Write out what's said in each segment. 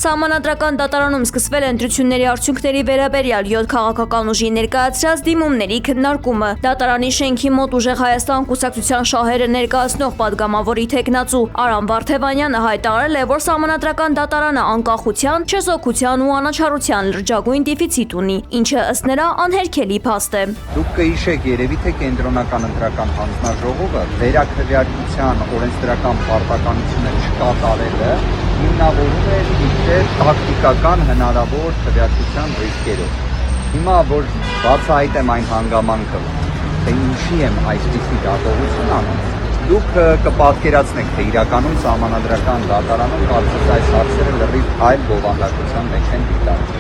Սահմանադրական դատարանում սկսվել է ընտրությունների արդյունքների վերաբերյալ 7 քաղաքական ուժի ներկայացրած դիմումների քննարկումը։ Դատարանի շենքի մոտ Ուժեղ Հայաստան կուսակցության շահերը ներկայացնող падգամավորի թեկնածու Արամ Վարդևանյանը հայտարարել է, որ Սահմանադրական դատարանը անկախության, չեզոքության ու անաչառության լրջագույն դեֆիցիտ ունի, ինչը ըստ նրա անհերքելի փաստ է։ Դուք կհիշեք երևի թե կենտրոնական ընտրական հանձնաժողովը վերաքվեարկության օրենսդրական պարտականությունը չկատարելը հիմնավորում է իբրև տակտիկական հնարավոր քվեարկության ռիսկերով։ Հիմա որ բացահայտեմ այն հանգամանքը, թե ինչի եմ այսպիսի դատողություն անում, դուք կպատկերացնեք, թե իրականում Սահմանադրական դատարանում կարծես այս հարցերը լրիվ այլ բովանդակության մեջ են դիտարկվում։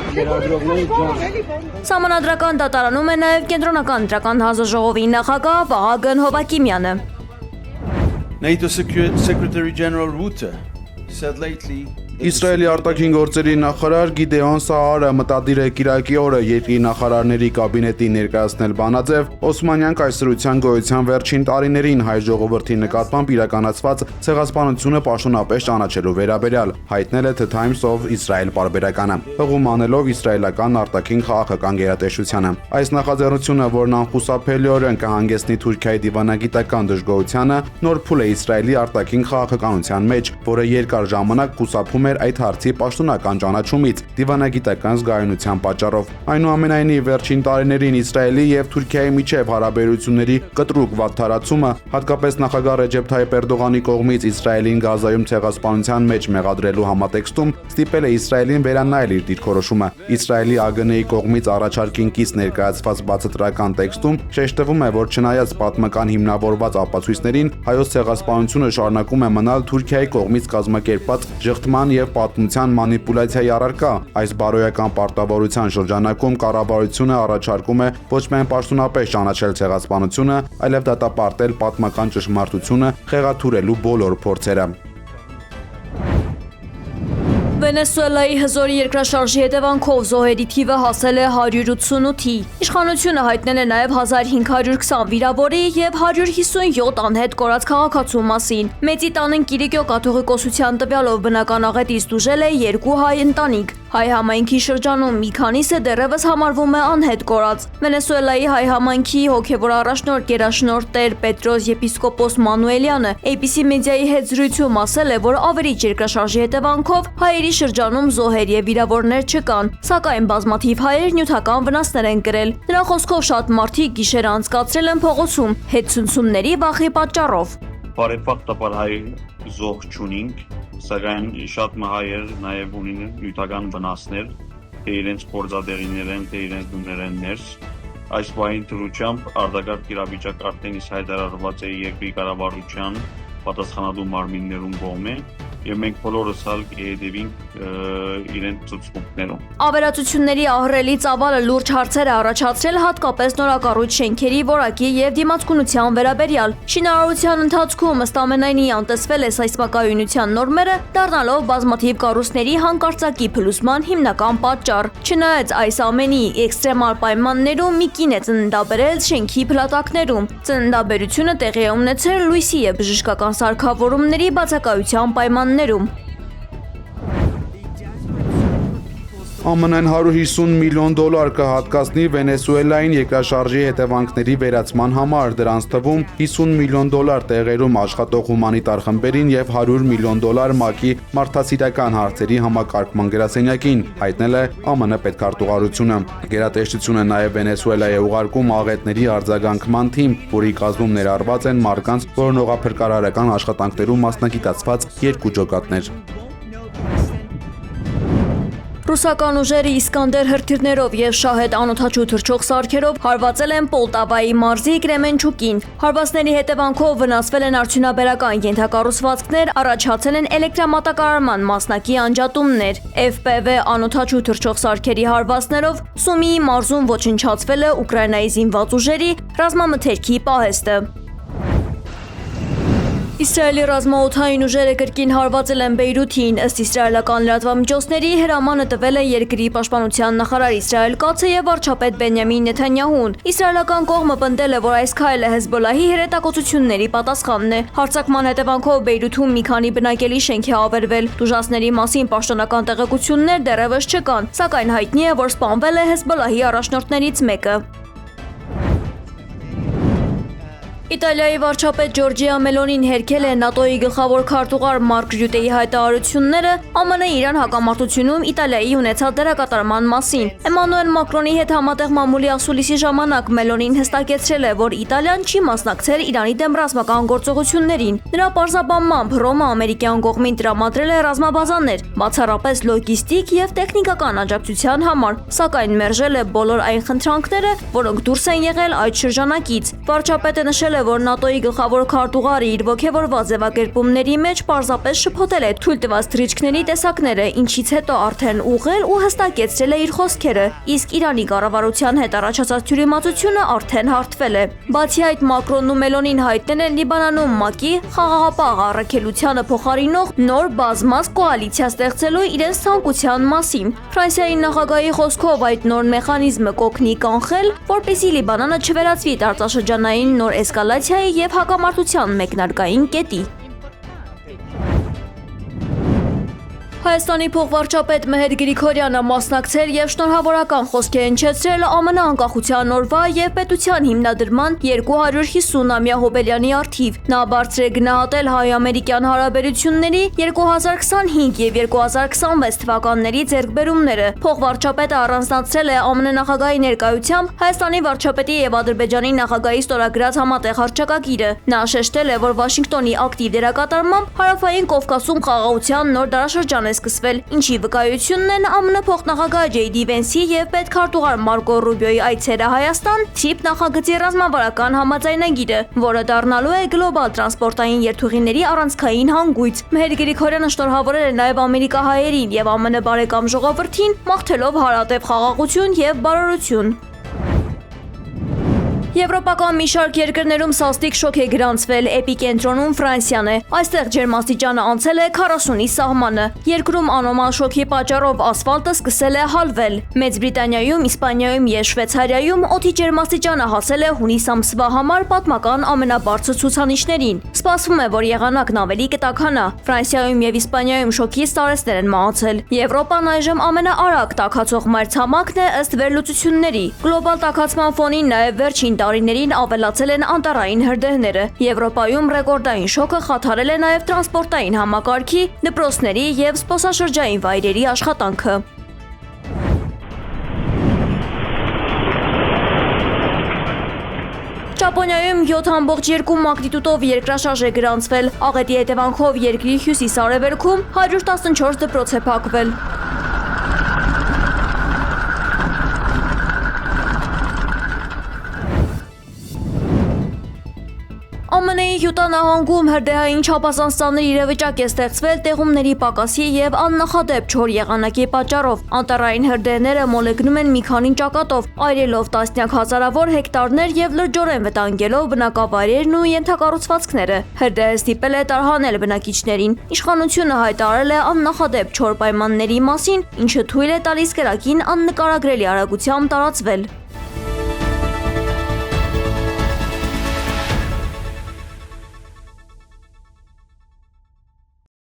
Սահմանադրական դատարանում է նաև Կենտրոնական ընտրական հանձնաժողովի նախագահ Վահագն Հովակիմյանը։ NATO Secretary General Rutte said lately Իսրայելի արտաքին գործերի նախարար Գիդեոն Սաարը մտադիր է կիրակի օրը երկրի նախարարների կաբինետի ներկայացնել բանաձև Օսմանյան կայսրության գոյության վերջին տարիներին հայ ժողովրդի նկատմամբ իրականացված ցեղասպանությունը պաշտոնապես ճանաչելու վերաբերյալ, հայտնել է The Times of Israel պարբերականը, հղում անելով իսրայելական արտաքին քաղաքական գերատեսչությանը։ Այս նախաձեռնությունը, որն անխուսափելիորեն կհանգեցնի Թուրքիայի դիվանագիտական դժգոհությանը, նոր փուլ է Իսրայելի արտաքին քաղաքականության մեջ, որը երկար ժամանակ խուսափում այդ հարցի պաշտոնական ճանաչումից դիվանագիտական զգայունության պատճառով։ Այնուամենայնիվ, վերջին տարիներին Իսրայելի եւ Թուրքիայի միջև հարաբերությունների կտրուկ վատթարացումը, հատկապես նախագահ Ռեջեփ Թայիփ Էրդողանի կողմից Իսրայելին Գազայում ցեղասպանության մեջ մեղադրելու համատեքստում ստիպել է Իսրայելին վերանայել իր դիրքորոշումը։ Իսրայելի ԱԳՆ-ի կողմից առաջարկին կից ներկայացված բացատրական տեքստում շեշտվում է, որ չնայած պատմական հիմնավորված ապացույցներին, հայոց ցեղասպանությունը շարունակում է մնալ Թուրքիայի կողմից կազմակերպված ժխտման եւ պատմության մանիպուլյացիայի առարկա։ Այս բարոյական պարտավորության շրջանակում կառավարությունը առաջարկում է ոչ միայն պաշտոնապես ճանաչել ցեղասպանությունը, այլև դատապարտել պատմական ճշմարտությունը, խեղաթյուրելու բոլոր փորձերը։ Վենեսուելայի հզոր երկրաշարժի հետևանքով զոհերի թիվը հասել է 188-ի։ Իշխանությունը հայտնել է նաև 1520 վիրավորի եւ 157 անհետ կորած քաղաքացու մասին։ Մեծի տանն Կիրիկիո կաթողիկոսության տվյալով բնական աղետից դուժել է 2 հայ ընտանիք։ Հայ համայնքի շրջանում մի քանիսը դեռևս համարվում է անհետ կորած։ Վենեսուելայի հայ համայնքի հոգևոր առաջնորդ գերաշնորհ Տեր Պետրոս եպիսկոպոս Մանուելյանը ABC մեդիայի հետ զրույցում ասել է, որ ավերիչ երկրաշարժի հետևանքով հայերի շրջանում զոհեր եւ վիրավորներ չկան, սակայն բազմաթիվ հայեր նյութական վնասներ են կրել։ Նրա խոսքով շատ մարդիկ գիշերը անցկացրել են փողոցում հետ ցնցումների վախի պատճառով։ Բարեփոխտաբար հայ զոհ չունենք, սակայն շատ հայեր նաև ունեն նյութական վնասներ, թե իրենց գործադեղիներեն, թե իրենց դուներեն ներս։ Այս բանի դրությամբ արտակարգ իրավիճակ արդեն իսկ հայտարարված է երկրի կառավարության պատասխանատու մարմիններում կողմէ եւ մենք բոլորս հալ կհետևենք իրենց ցուցումներում։ Ավերածությունների ահռելի ծավալը լուրջ հարցեր է առաջացրել հատկապես նորակառույց շենքերի որակի եւ դիմացկունության վերաբերյալ։ Շինարարության ընթացքում ըստ ամենայնի անտեսվել է սեյսմակայունության նորմերը, դառնալով բազմաթիվ կառույցների հանկարծակի փլուզման հիմնական պատճառ։ Չնայած այս ամենի էքստրեմալ պայմաններում մի կին է ծննդաբերել շենքի փլատակներում։ Ծննդաբերությունը տեղի է ունեցել լույսի եւ բժշկական սարքավորումների բացակայության պայմաններում։ ԱՄՆ-ն $150 միլիոն կհատկացնի Վենեսուելային երկրաշարժի հետևանքների վերացման համար, դրանց թվում $50 միլիոն տեղերում աշխատող հումանիտար խմբերին եւ $100 միլիոն ՄԱԿ-ի մարդասիրական հարցերի համակարգման գրասենյակին, հայտնել է ԱՄՆ պետքարտուղարությունը։ Գերատեսչությունը նաեւ Վենեսուելա է ուղարկում աղետների արձագանքման թիմ, որի կազմում ներառված են մարդկանց որոնողափրկարարական աշխատանքներում մասնագիտացված 2 ջոկատներ։ Ռուսական ուժերը Իսկանդեր հրթիռներով եւ շահեդ անօդաչու թռչող սարքերով հարվածել են Պոլտավայի մարզի Կրեմենչուկին։ Հարվածների հետևանքով վնասվել են արդյունաբերական ենթակառուցվածքներ, առաջացել են էլեկտրամատակարարման մասնակի անջատումներ։ FPV անօդաչու թռչող սարքերի հարվածներով Սումիի մարզում ոչնչացվել է Ուկրաինայի զինված ուժերի ռազմամթերքի պահեստը։ Իսրայելի ռազմաօդային ուժերը կրկին հարվածել են Բեյրութին, ըստ իսրայելական լրատվամիջոցների հրամանը տվել է երկրի պաշտպանության նախարար Իսրայել Կացը եւ վարչապետ Բենյամին Նեթանյահուն։ Իսրայելական կողմը պնդել է, որ այս քայլը Հեզբոլլահի հրետակոծությունների պատասխանն է։ Հարձակման հետևանքով Բեյրութում մի քանի բնակելի շենք է ավերվել։ Տուժածների մասին պաշտոնական տեղեկություններ դեռևս չկան, սակայն հայտնի է, որ սպանվել է Հեզբոլլահի առաջնորդներից մեկը։ Իտալիայի վարչապետ Ջորջիա Մելոնին հերքել է ՆԱՏՕ-ի գլխավոր քարտուղար Մարկ Ռյուտեի հայտարարությունները ԱՄՆ Իրան հակամարտությունում Իտալիայի ունեցած դերակատարման մասին։ Էմանուել Մակրոնի հետ համատեղ մամուլի ասուլիսի ժամանակ Մելոնին հստակեցրել է, որ Իտալիան չի մասնակցել Իրանի դեմ ռազմական գործողություններին։ Նրա պարզաբանմամբ Հռոմը ամերիկյան կողմին տրամադրել է ռազմաբազաներ, բացառապես լոգիստիկ եւ տեխնիկական աջակցության համար, սակայն մերժել է բոլոր այն խնդրանքները, որոնք դուրս են եղել այդ շրջանակից։ Վարչապետը նշել է, որ ՆԱՏՕ-ի գլխավոր քարտուղարը իր ոգևորված ձևակերպումների մեջ պարզապես շփոթել է թույլ տված թռիչքների տեսակները, ինչից հետո արդեն ուղղել ու հստակեցրել է իր խոսքերը, իսկ Իրանի կառավարության հետ առաջացած թյուրիմացությունը արդեն հարթվել է։ Բացի այդ, Մակրոնն ու Մելոնին հայտնել են Լիբանանում ՄԱԿ-ի խաղաղապահ առաքելությանը փոխարինող նոր բազմաձ կոալիցիա ստեղծելու իրենց ցանկության մասին։ Ֆրանսիայի նախագահի խոսքով այդ նոր մեխանիզմը կօգնի կանխել, որպեսզի Լիբանանը չվերածվի տարածաշրջանային նոր էսկալացիայի եւ հակամարտության մեկնարկային կետի։ Հայաստանի փոխվարչապետ Մեհեր Գրիգորյանը մասնակցել եւ շնորհավորական խոսքեր հնչեցրել ԱՄՆ անկախության օրվա եւ պետության հիմնադրման 250-ամյա հոբելյանի առթիվ։ Նա բարձր է գնահատել հայ-ամերիկյան հարաբերությունների 2025 եւ 2026 թվականների ձեռքբերումները։ Փոխվարչապետը առանձնացրել է ԱՄՆ նախագահի ներկայությամբ Հայաստանի վարչապետի եւ Ադրբեջանի նախագահի ստորագրած համատեղ հռչակագիրը։ Նա շեշտել է, որ Վաշինգտոնի ակտիվ դերակատարմամբ Հարավային Կովկասում խաղաղության նոր դարաշրջան սկսվել, ինչի վկայությունն են ԱՄՆ փոխնախագահ Ջեյ Վենսի եւ պետքարտուղար Մարկո Ռուբիոյի այցերը Հայաստան, TRIP նախագծի ռազմավարական համաձայնագիրը, որը դառնալու է գլոբալ տրանսպորտային երթուղիների առանցքային հանգույց։ Մեհեր Գրիգորյանը շնորհավորել է նաեւ ամերիկահայերին եւ ԱՄՆ բարեկամ ժողովրդին, մաղթելով հարատև խաղաղություն եւ բարօրություն։ Եվրոպական մի շարք երկրներում սաստիկ շոկ է գրանցվել, էպիկենտրոնում Ֆրանսիան է։ Այստեղ ջերմաստիճանը անցել է 40-ի սահմանը։ Երկրում անոմալ շոկի պատճառով ասֆալտը սկսել է հալվել։ Մեծ Բրիտանիայում, Իսպանիայում եւ Շվեյցարիայում օդի ջերմաստիճանը հասել է հունիս ամսվա համար պատմական ամենաբարձր ցուցանիշներին։ Սպասվում է, որ եղանակն ավելի կտաքանա։ Ֆրանսիայում եւ Իսպանիայում շոկից տարեցներ են մահացել։ Եվրոպան այժմ ամենաարագ տաքացող մայրցամաքն է ըստ վերլուծությունների։ Գլոբալ տաքացման ֆոնին նաեւ վերջին տարիներին ավելացել են անտառային հրդեհները։ Եվրոպայում ռեկորդային շոկը խաթարել է նաև տրանսպորտային համակարգի, դպրոցների եւ զբոսաշրջային վայրերի աշխատանքը։ Ճապոնիայում 7.2 մագնիտուդով երկրաշարժ է գրանցվել։ Աղետի հետևանքով երկրի հյուսիս-արևելքում 114 դպրոց է փակվել։ ԱՄՆ-ի Յուտա նահանգում հրդեհային չափազանց ծանր իրավիճակ է ստեղծվել տեղումների պակասի եւ աննախադեպ չոր եղանակի պատճառով։ Անտառային հրդեհները մոլեգնում են մի քանի ճակատով, այրելով տասնյակ հազարավոր հեկտարներ եւ լրջորեն վտանգելով բնակավայրերն ու ենթակառուցվածքները։ Հրդեհը ստիպել է տարհանել բնակիչներին։ Իշխանությունը հայտարարել է աննախադեպ չոր պայմանների մասին, ինչը թույլ է տալիս կրակին աննկարագրելի արագությամբ տարածվել։